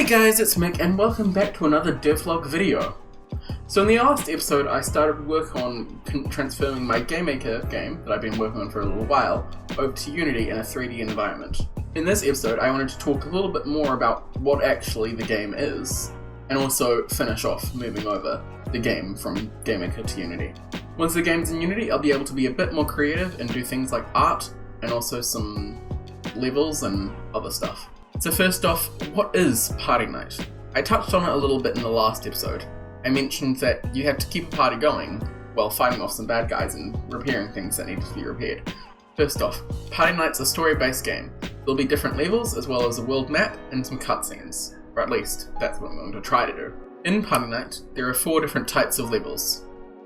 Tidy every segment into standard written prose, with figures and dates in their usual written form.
guys, it's Mick and welcome back to another Devlog video. So in the last episode I started work on transferring my Gamemaker game that I've been working on for a little while over to Unity in a 3D environment. In this episode I wanted to talk a little bit more about what actually the game is, and also finish off moving over the game from Gamemaker to Unity. Once the game's in Unity I'll be able to be a bit more creative and do things like art and also some levels and other stuff. So first off, what is Party Night? I touched on it a little bit in the last episode. I mentioned that you have to keep a party going while fighting off some bad guys and repairing things that need to be repaired. First off, Party Night's a story-based game. There'll be different levels as well as a world map and some cutscenes, or at least that's what I'm going to try to do. In Party Night, there are 4 different types of levels: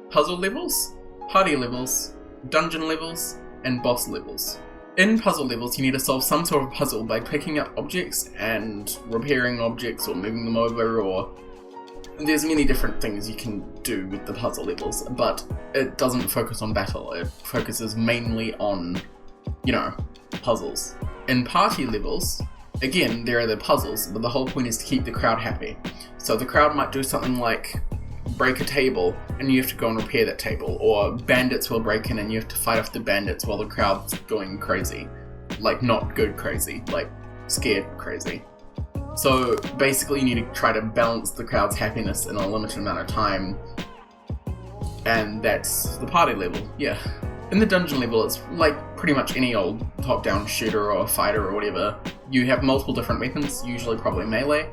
puzzle levels, party levels, dungeon levels, and boss levels. In puzzle levels, you need to solve some sort of puzzle by picking up objects and repairing objects or moving them over, or there's many different things you can do with the puzzle levels, but it doesn't focus on battle. It focuses mainly on, puzzles. In party levels, again, there are the puzzles, but the whole point is to keep the crowd happy. So the crowd might do something like break a table and you have to go and repair that table, or bandits will break in and you have to fight off the bandits while the crowd's going crazy. Like, not good crazy, like scared crazy. So basically you need to try to balance the crowd's happiness in a limited amount of time, and that's the party level, yeah. In the dungeon level, it's like pretty much any old top-down shooter or fighter or whatever. You have multiple different weapons, usually probably melee,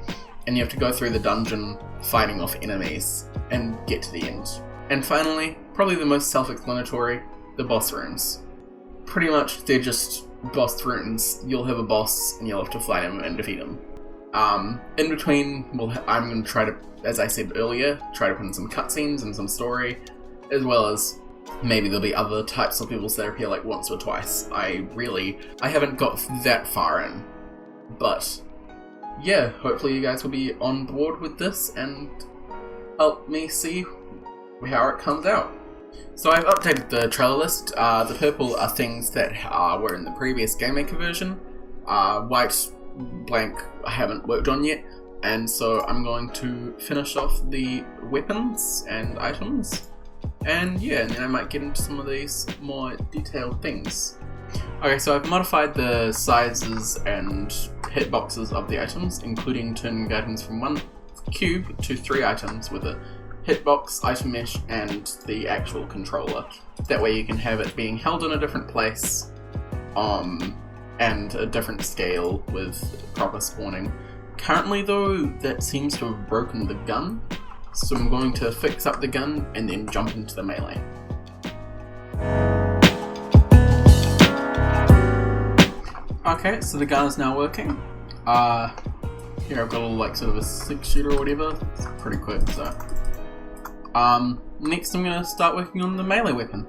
and you have to go through the dungeon fighting off enemies and get to the end. And finally, probably the most self-explanatory, the boss rooms. Pretty much they're just boss rooms. You'll have a boss and you'll have to fight him and defeat him. In between, I'm going to try to, as I said earlier, try to put in some cutscenes and some story, as well as maybe there'll be other types of levels that appear like once or twice. I haven't got that far in, but yeah, hopefully you guys will be on board with this and help me see how it comes out. So I've updated the trailer list. The purple are things that were in the previous Gamemaker version. White, blank, I haven't worked on yet, and so I'm going to finish off the weapons and items, and yeah, and then I might get into some of these more detailed things. Okay, so I've modified the sizes and hitboxes of the items, including turning the items from 1 cube to 3 items with a hitbox, item mesh, and the actual controller. That way you can have it being held in a different place, and a different scale with proper spawning. Currently though, that seems to have broken the gun, so I'm going to fix up the gun and then jump into the melee. Okay, so the gun is now working. Here I've got a little sort of a 6-shooter or whatever. It's pretty quick, so. Next I'm gonna start working on the melee weapon.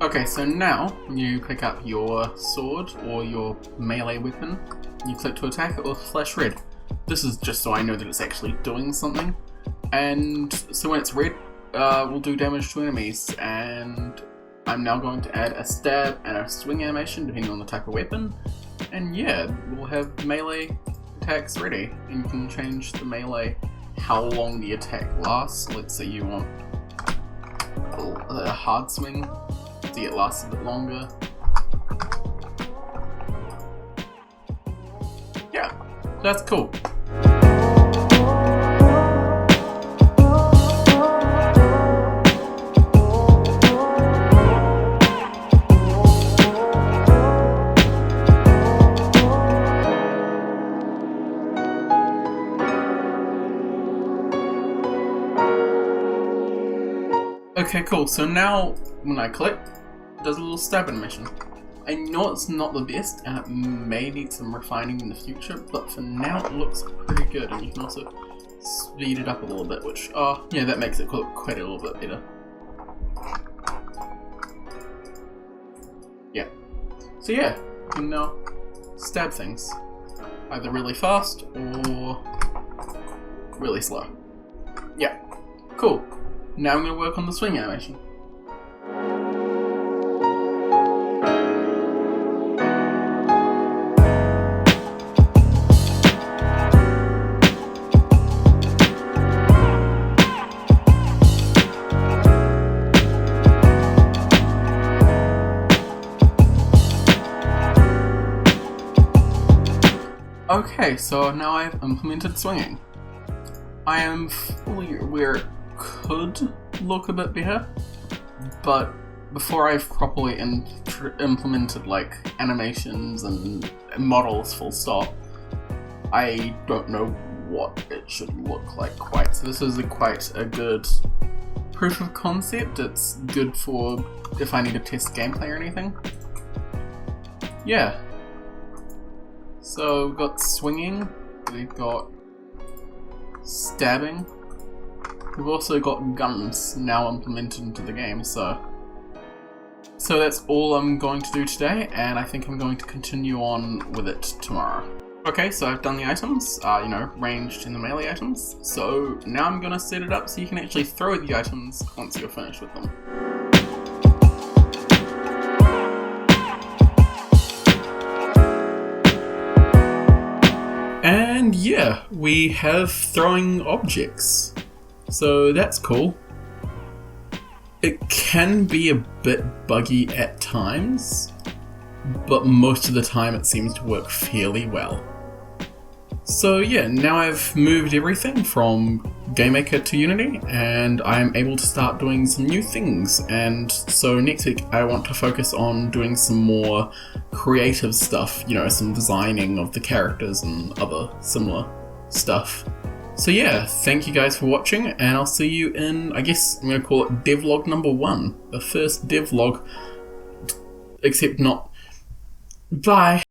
Okay, so now you pick up your sword or your melee weapon, you click to attack, it will flash red. This is just so I know that it's actually doing something, and so when it's red, will do damage to enemies, and I'm now going to add a stab and a swing animation depending on the type of weapon, and yeah, we'll have melee attacks ready, and you can change the melee how long the attack lasts. Let's say you want a hard swing, so it lasts a bit longer. Yeah, that's cool. Okay, cool, so now when I click, it does a little stab animation. I know it's not the best and it may need some refining in the future, but for now it looks pretty good, and you can also speed it up a little bit, which, yeah, that makes it look quite a little bit better. Yeah. So yeah, you can now stab things, either really fast or really slow. Yeah. Cool. Now I'm going to work on the swing animation. Okay, so now I've implemented swinging. I am fully aware it could look a bit better, but before I've properly implemented like animations and models full stop, I don't know what it should look like quite. So this is quite a good proof of concept. It's good for if I need to test gameplay or anything. Yeah. So we've got swinging, we've got stabbing, we've also got guns now implemented into the game, so that's all I'm going to do today, and I think I'm going to continue on with it tomorrow. Okay, so I've done the items, ranged in the melee items, so now I'm going to set it up so you can actually throw the items once you're finished with them. And yeah, we have throwing objects, so that's cool. It can be a bit buggy at times, but most of the time it seems to work fairly well. So yeah, now I've moved everything from Gamemaker to Unity, and I'm able to start doing some new things. And so next week I want to focus on doing some more creative stuff, some designing of the characters and other similar stuff. So yeah, thank you guys for watching, and I'll see you in, I guess I'm going to call it Devlog number 1. The first Devlog, except not. Bye!